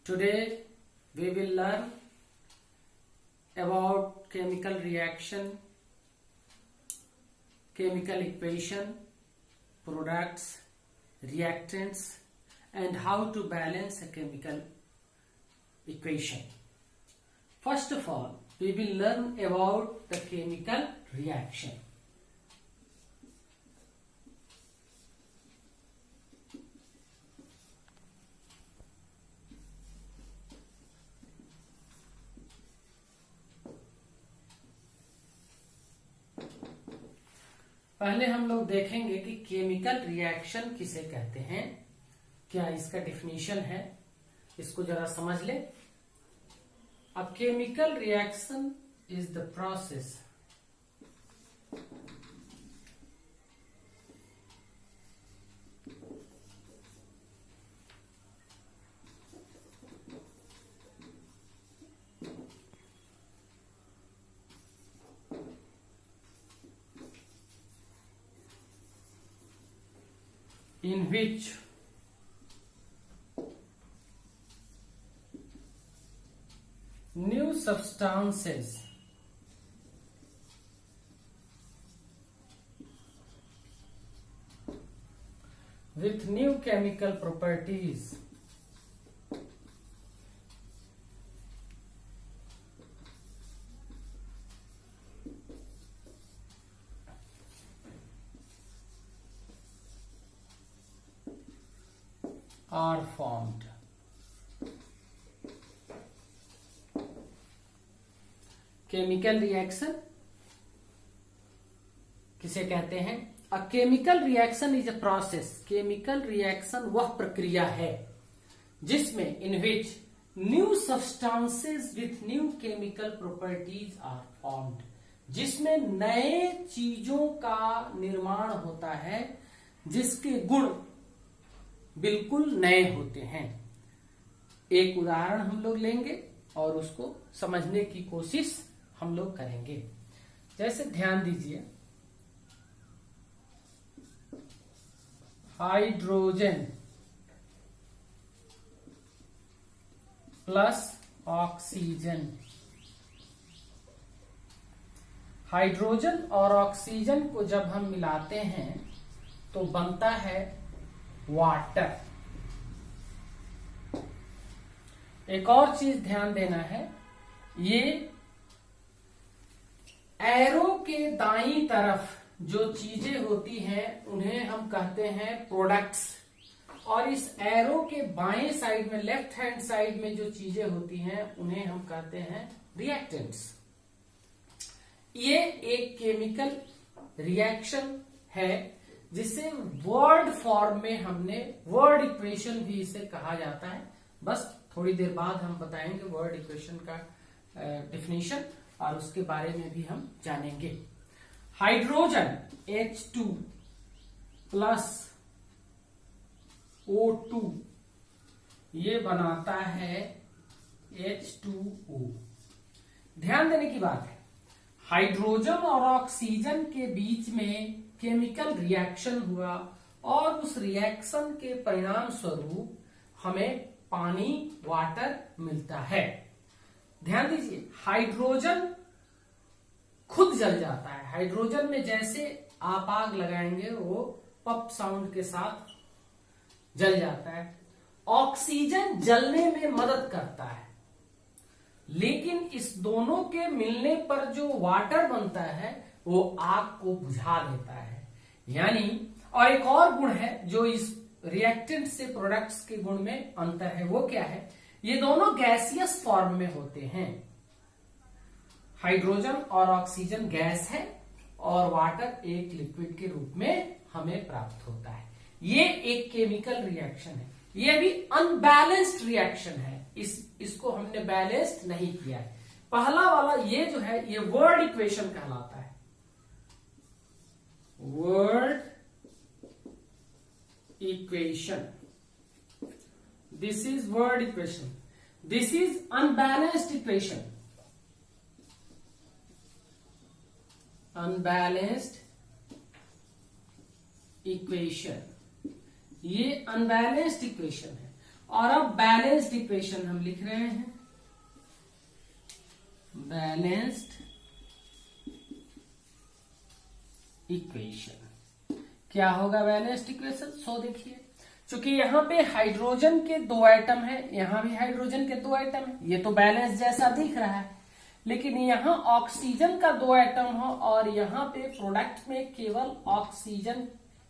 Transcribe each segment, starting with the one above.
Today we will learn about chemical reaction, chemical equation, products, reactants, and how to balance a chemical equation. First of all, we will learn about the chemical reaction. पहले हम लोग देखेंगे कि chemical reaction किसे कहते हैं, क्या इसका डिफिनीशन है, इसको जरा समझ ले। अब chemical reaction is the process in which new substances with new chemical properties are formed. Chemical reaction किसे कहते हैं? A chemical reaction is a process. Chemical reaction वह प्रक्रिया है जिसमें in which new substances with new chemical properties are formed, जिसमें नए चीजों का निर्माण होता है जिसके गुण बिल्कुल नए होते हैं। एक उदाहरण हम लोग लेंगे और उसको समझने की कोशिश हम लोग करेंगे। जैसे ध्यान दीजिए, हाइड्रोजन प्लस ऑक्सीजन। हाइड्रोजन और ऑक्सीजन को जब हम मिलाते हैं तो बनता है वाटर। एक और चीज ध्यान देना है, ये एरो के दाईं तरफ जो चीजें होती हैं उन्हें हम कहते हैं प्रोडक्ट्स, और इस एरो के बाएं साइड में, लेफ्ट हैंड साइड में जो चीजें होती हैं उन्हें हम कहते हैं रिएक्टेंट्स। ये एक केमिकल रिएक्शन है जिसे वर्ड फॉर्म में हमने, वर्ड इक्वेशन भी इसे कहा जाता है। बस थोड़ी देर बाद हम बताएंगे वर्ड इक्वेशन का डिफिनीशन और उसके बारे में भी हम जानेंगे। हाइड्रोजन H2 प्लस O2 ये बनाता है H2O। ध्यान देने की बात है, हाइड्रोजन और ऑक्सीजन के बीच में केमिकल रिएक्शन हुआ और उस रिएक्शन के परिणाम स्वरूप हमें पानी, वाटर मिलता है। ध्यान दीजिए, हाइड्रोजन खुद जल जाता है। हाइड्रोजन में जैसे आप आग लगाएंगे वो पप साउंड के साथ जल जाता है। ऑक्सीजन जलने में मदद करता है, लेकिन इस दोनों के मिलने पर जो वाटर बनता है वो आग को बुझा देता है। यानी, और एक और गुण है जो इस रिएक्टेंट से प्रोडक्ट्स के गुण में अंतर है, वो क्या है? ये दोनों गैसियस फॉर्म में होते हैं। हाइड्रोजन और ऑक्सीजन गैस है और वाटर एक लिक्विड के रूप में हमें प्राप्त होता है। ये एक केमिकल रिएक्शन है। ये भी अनबैलेंस्ड रिएक्शन है, इसको हमने बैलेंस्ड नहीं किया है। पहला वाला ये जो है ये वर्ड इक्वेशन कहलाता है। Word equation, this is word equation, this is unbalanced equation. Unbalanced equation, ये अनबैलेंस्ड इक्वेशन है। और अब बैलेंस्ड इक्वेशन हम लिख रहे हैं। बैलेंस्ड इक्वेशन क्या होगा बैलेंस्ड इक्वेशन? सो देखिए, चूंकि यहाँ पे हाइड्रोजन के 2 एटम है, यहां भी हाइड्रोजन के 2 एटम है, ये तो बैलेंस जैसा दिख रहा है। लेकिन यहाँ ऑक्सीजन का 2 एटम हो और यहाँ पे प्रोडक्ट में केवल ऑक्सीजन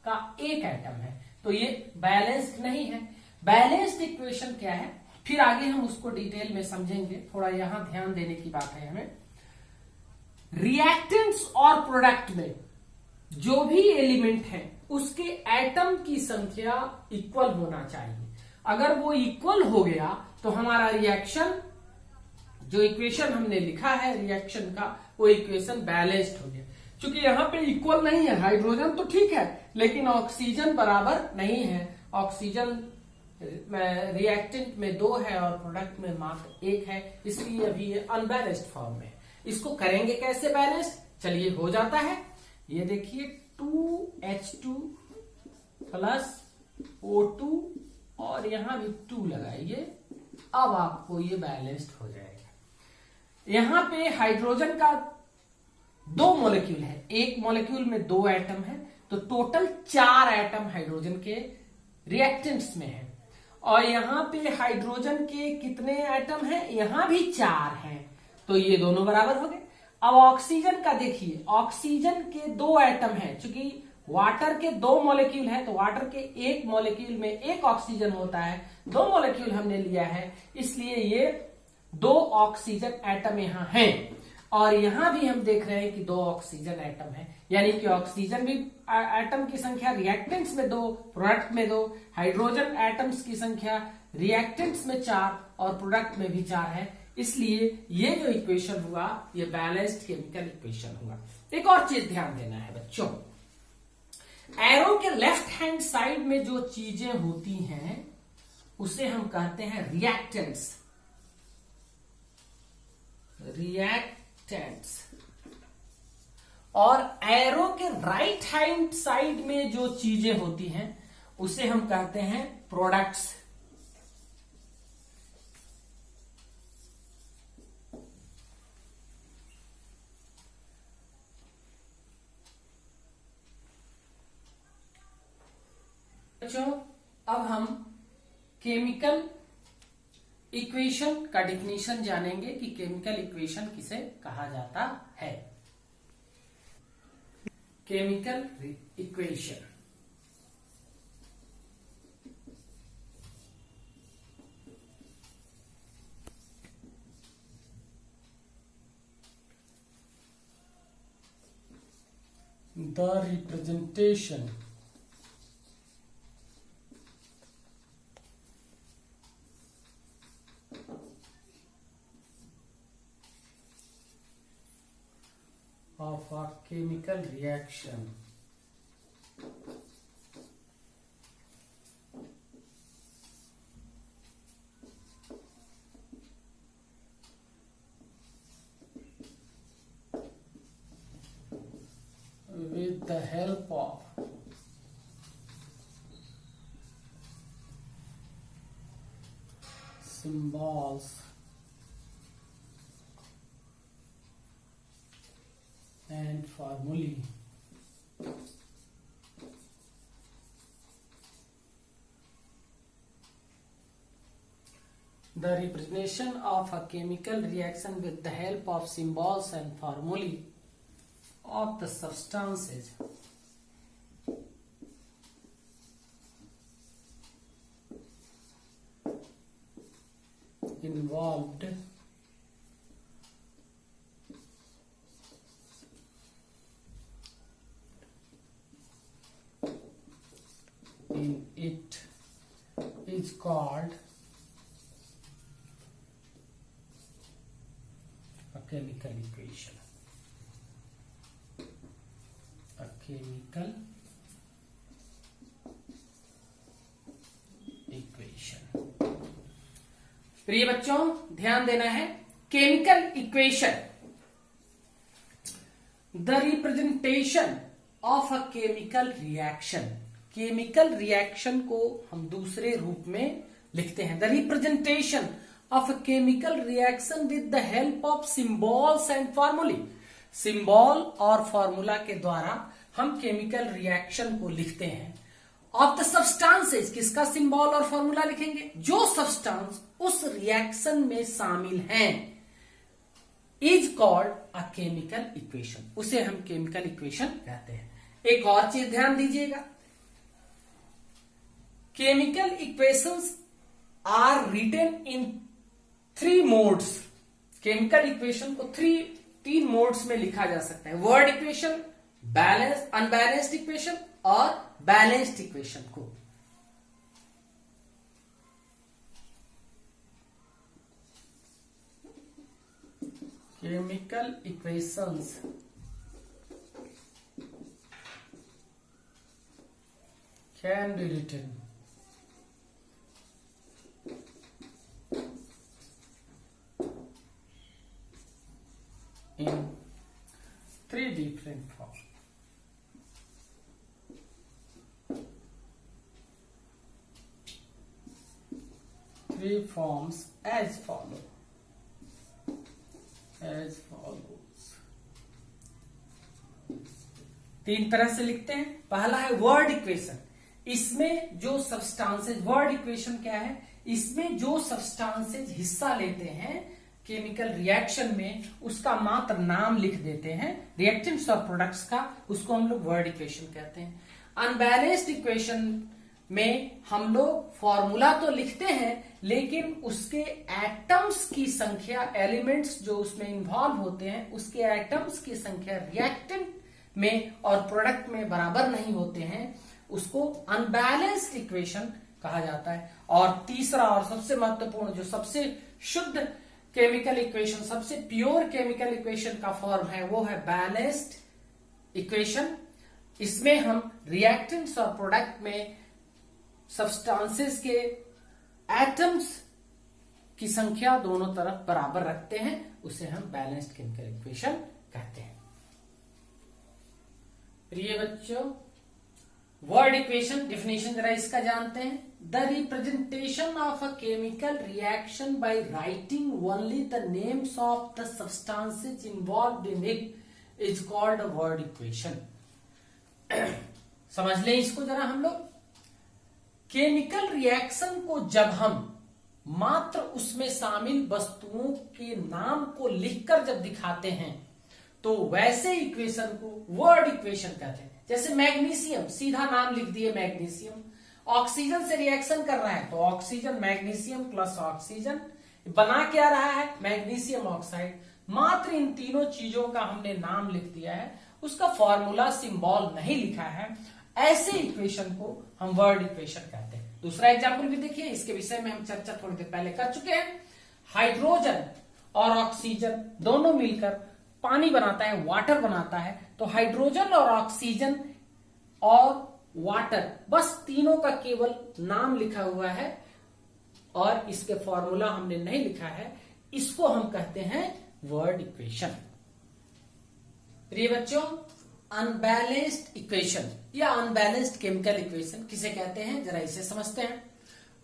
का 1 एटम है, तो ये बैलेंस्ड नहीं है। बैलेंस्ड इक्वेशन क्या है, फिर आगे हम उसको डिटेल में समझेंगे। थोड़ा यहां ध्यान देने की बात है हमें। रिएक्टेंट्स और प्रोडक्ट में जो भी एलिमेंट है उसके एटम की संख्या इक्वल होना चाहिए। अगर वो इक्वल हो गया तो हमारा रिएक्शन, जो इक्वेशन हमने लिखा है रिएक्शन का, वो इक्वेशन बैलेंस्ड हो गया। क्योंकि यहां पे इक्वल नहीं है, हाइड्रोजन तो ठीक है लेकिन ऑक्सीजन बराबर नहीं है। ऑक्सीजन रिएक्टेंट में 2 है और प्रोडक्ट में मात्र 1 है, इसलिए अभी ये अनबैलेंस्ड फॉर्म में है। इसको करेंगे कैसे बैलेंस्ड? चलिए हो जाता है। ये देखिए 2H2 प्लस O2 और यहां भी 2 लगाइए, अब आपको ये बैलेंस्ड हो जाएगा। यहां पे हाइड्रोजन का 2 मॉलिक्यूल है, एक मॉलिक्यूल में 2 एटम है, तो टोटल 4 एटम हाइड्रोजन के रिएक्टेंट्स में है। और यहां पे हाइड्रोजन के कितने एटम हैं? यहां भी 4 हैं, तो ये दोनों बराबर हो गए। अब ऑक्सीजन का देखिए, ऑक्सीजन के 2 एटम हैं, क्योंकि वाटर के 2 मॉलिक्यूल है तो वाटर के 1 मॉलिक्यूल में 1 ऑक्सीजन होता है, 2 मॉलिक्यूल हमने लिया है, इसलिए ये 2 ऑक्सीजन एटम यहां हैं। और यहां भी हम देख रहे हैं कि 2 ऑक्सीजन एटम है, यानी कि ऑक्सीजन भी एटम की संख्या रिएक्टेंट्स में 2, प्रोडक्ट में 2, हाइड्रोजन एटम्स की संख्या रिएक्टेंट्स में 4 और प्रोडक्ट में भी 4 है। इसलिए ये जो इक्वेशन हुआ ये बैलेंस्ड केमिकल इक्वेशन हुआ। एक और चीज ध्यान देना है बच्चों, एरो के लेफ्ट हैंड साइड में जो चीजें होती हैं उसे हम कहते हैं रिएक्टेंट्स। रिएक्टेंट्स। और एरो के राइट हैंड साइड में जो चीजें होती हैं उसे हम कहते हैं प्रोडक्ट्स। बच्चों अब हम केमिकल इक्वेशन का डिफिनीशन जानेंगे कि केमिकल इक्वेशन किसे कहा जाता है। Chemical equation, the representation of a chemical reaction with the help of symbols and formulae. The representation of a chemical reaction with the help of symbols and formulae of the substances involved in it is called a chemical equation. A chemical equation. प्रिय बच्चों ध्यान देना है, chemical equation, the representation of a chemical reaction. Chemical reaction को हम दूसरे रूप में लिखते हैं। The representation of a chemical reaction with the help of symbols and फॉर्मूले। सिंबल और फॉर्मूला के द्वारा हम केमिकल रिएक्शन को लिखते हैं। ऑफ द सब्सटेंसेस, किसका सिंबल और फॉर्मूला लिखेंगे? जो सब्सटेंस उस रिएक्शन में शामिल हैं, is called a chemical equation, उसे हम केमिकल इक्वेशन कहते हैं। एक और चीज ध्यान दीजिएगा, chemical equations are written in 3 modes. Chemical equation को 3 मोड्स में लिखा जा सकता है। Word equation, balance unbalanced equation और बैलेंस्ड इक्वेशन को। Chemical equations can be written in 3 different forms. Three forms as follows. तीन तरह से लिखते हैं। पहला है वर्ड इक्वेशन। इसमें जो सब्सटेंसेज, वर्ड इक्वेशन क्या है? इसमें जो सब्सटेंसेज हिस्सा लेते हैं केमिकल रिएक्शन में, उसका मात्र नाम लिख देते हैं रिएक्टेंट्स और प्रोडक्ट्स का, उसको हम लोग वर्ड इक्वेशन कहते हैं। अनबैलेंस्ड इक्वेशन में हम लोग फॉर्मूला तो लिखते हैं, लेकिन उसके एटम्स की संख्या, एलिमेंट्स जो उसमें इन्वॉल्व होते हैं, उसके एटम्स की संख्या रिएक्टेंट में और प्रोडक्ट में बराबर नहीं होते हैं, उसको अनबैलेंस्ड इक्वेशन कहा जाता है। और तीसरा और सबसे महत्वपूर्ण, जो सबसे शुद्ध केमिकल इक्वेशन, सबसे प्योर केमिकल इक्वेशन का फॉर्म है, वो है बैलेंस्ड इक्वेशन। इसमें हम रिएक्टेंट्स और प्रोडक्ट में सब्सटेंसेस के एटम्स की संख्या दोनों तरफ बराबर रखते हैं, उसे हम बैलेंस्ड केमिकल इक्वेशन कहते हैं। प्रिय बच्चों, वर्ड इक्वेशन डेफिनेशन जरा इसका जानते हैं। The representation of a chemical reaction by writing only the names of the substances involved in it is called a word equation. समझ लें इसको जरा हम लोग। केमिकल रिएक्शन को जब हम मात्र उसमें शामिल वस्तुओं के नाम को लिखकर जब दिखाते हैं, तो वैसे इक्वेशन को वर्ड इक्वेशन कहते हैं। जैसे मैग्नीशियम, सीधा नाम लिख दिए मैग्नीशियम। ऑक्सीजन से रिएक्शन कर रहा है तो ऑक्सीजन, मैग्नीशियम प्लस ऑक्सीजन बना क्या रहा है? Magnesium oxide. मात्र इन तीनों चीजों का हमने नाम लिख दिया है, उसका फॉर्मूला सिंबल नहीं लिखा है, ऐसे इक्वेशन को हम वर्ड इक्वेशन कहते हैं। दूसरा एग्जाम्पल भी देखिए, इसके विषय में हम चर्चा थोड़ी देर पहले कर चुके हैं। हाइड्रोजन और ऑक्सीजन दोनों मिलकर पानी बनाता है, वाटर बनाता है। तो हाइड्रोजन और ऑक्सीजन और वाटर, बस तीनों का केवल नाम लिखा हुआ है और इसके फॉर्मूला हमने नहीं लिखा है, इसको हम कहते हैं वर्ड इक्वेशन। प्रिय बच्चों, अनबैलेंस्ड इक्वेशन या अनबैलेंस्ड केमिकल इक्वेशन किसे कहते हैं, जरा इसे समझते हैं।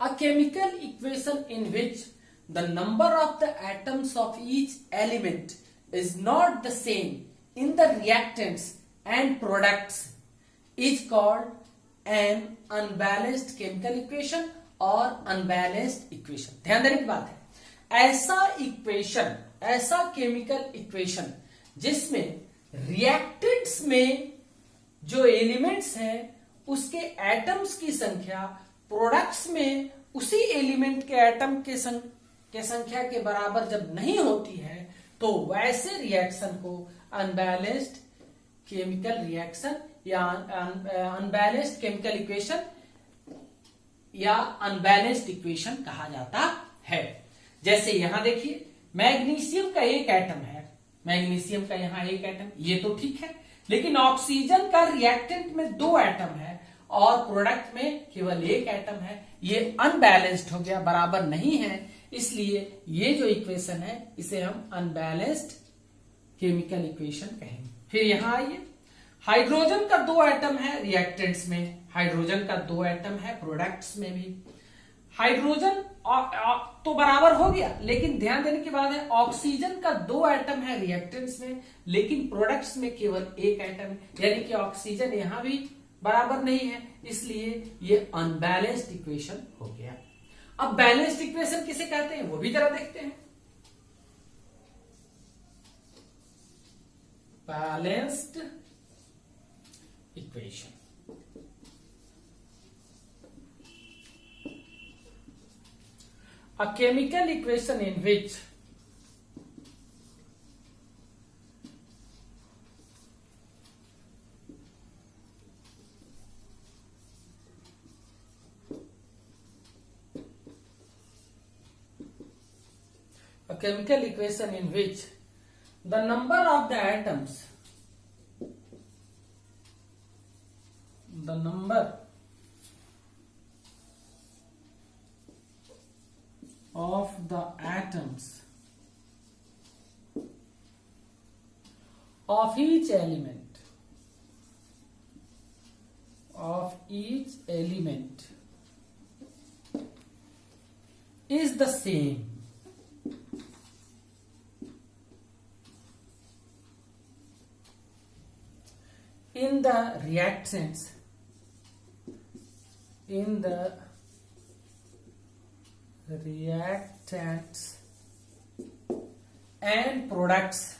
A chemical equation in which the number of the atoms of each element is not the same in the reactants and products is called an unbalanced chemical equation or unbalanced equation। ध्यान देने की बात है, ऐसा equation, ऐसा chemical equation जिसमें reactants में जो एलिमेंट्स हैं उसके एटम्स की संख्या प्रोडक्ट्स में उसी एलिमेंट के एटम के संख्या के बराबर जब नहीं होती है, तो वैसे रिएक्शन को अनबैलेंस्ड केमिकल रिएक्शन या अनबैलेंस्ड केमिकल इक्वेशन या अनबैलेंस्ड इक्वेशन कहा जाता है। जैसे यहां देखिए, मैग्नीशियम का एक एटम है, मैग्नीशियम का यहां एक एटम, ये तो ठीक है, लेकिन ऑक्सीजन का रिएक्टेंट में 2 एटम है और प्रोडक्ट में केवल एक एटम है, ये अनबैलेंस्ड हो गया, बराबर नहीं है। इसलिए ये जो इक्वेशन है इसे हम अनबैलेंस्ड केमिकल इक्वेशन कहेंगे। फिर यहां आइए, हाइड्रोजन का 2 एटम है रिएक्टेंट्स में, हाइड्रोजन का 2 एटम है प्रोडक्ट्स में भी। हाइड्रोजन तो बराबर हो गया, लेकिन ध्यान देने की बात है ऑक्सीजन का 2 एटम है रिएक्टेंट्स में, लेकिन प्रोडक्ट्स में केवल 1 एटम है, यानी कि ऑक्सीजन यहां भी बराबर नहीं है, इसलिए ये अनबैलेंस्ड इक्वेशन हो गया। अब बैलेंस्ड इक्वेशन किसे कहते हैं वो भी जरा देखते हैं। Balanced equation, a chemical equation in which the number of the atoms, the number of the atoms of each element is the same in the reactants and products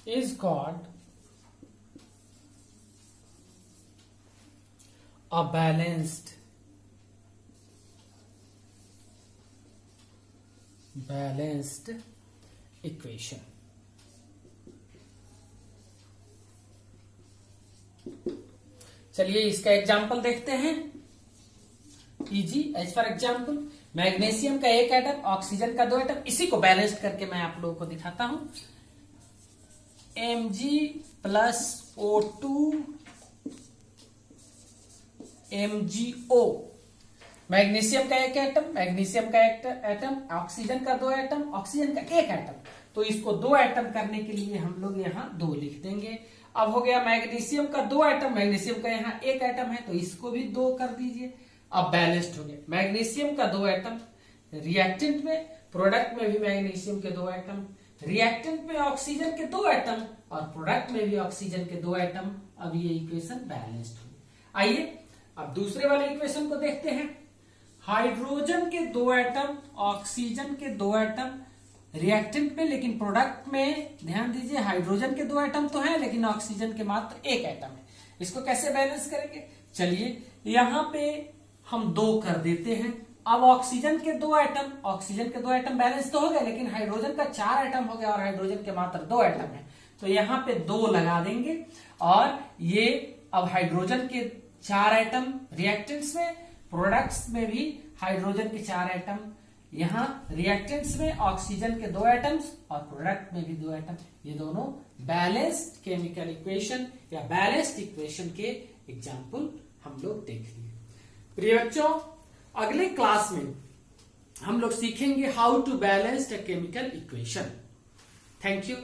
is called a balanced equation। चलिए इसका example देखते हैं। Easy as for example, magnesium का 1 atom, oxygen का 2 atom, इसी को balance करके मैं आप लोगों को दिखाता हूं। Mg+O2 MgO, मैग्नीशियम का 1 एटम, मैग्नीशियम का 1 एटम, ऑक्सीजन का 2 एटम, ऑक्सीजन का 1 एटम, तो इसको 2 एटम करने के लिए हम लोग यहाँ 2 लिख देंगे। अब हो गया मैग्नीशियम का 2 एटम, मैग्नीशियम का यहाँ 1 एटम है, तो इसको भी 2 कर दीजिए। अब बैलेंस्ड हो गया। मैग्नीशियम का 2 एटम रिएक्टेंट में, प्रोडक्ट में भी मैग्नीशियम के 2 एटम, रिएक्टेंट में ऑक्सीजन के 2 एटम और प्रोडक्ट में भी ऑक्सीजन के 2 एटम। अब ये इक्वेशन बैलेंस्ड हो गई। आइए अब दूसरे वाले इक्वेशन को देखते हैं। हाइड्रोजन के 2 एटम, ऑक्सीजन के 2 एटम रिएक्टेंट में, लेकिन प्रोडक्ट में ध्यान दीजिए हाइड्रोजन के 2 एटम तो है, लेकिन ऑक्सीजन के मात्र 1 एटम है। इसको कैसे बैलेंस करेंगे? चलिए यहां पे हम 2 कर देते हैं। अब ऑक्सीजन के 2 एटम बैलेंस तो हो गए, लेकिन हाइड्रोजन का 4 एटम हो गया और हाइड्रोजन के मात्र 2 एटम है, तो यहाँ पे 2 लगा देंगे। और ये अब हाइड्रोजन के 4 एटम रिएक्टेंट्स में, प्रोडक्ट्स में भी हाइड्रोजन के 4 एटम, यहाँ रिएक्टेंट्स में ऑक्सीजन के 2 एटम्स और प्रोडक्ट में भी 2 एटम। ये दोनों बैलेंस्ड केमिकल इक्वेशन या बैलेंस्ड इक्वेशन के एग्जाम्पल हम लोग देख लिए। प्रिय बच्चों, अगले क्लास में हम लोग सीखेंगे how to balance a chemical equation. Thank you.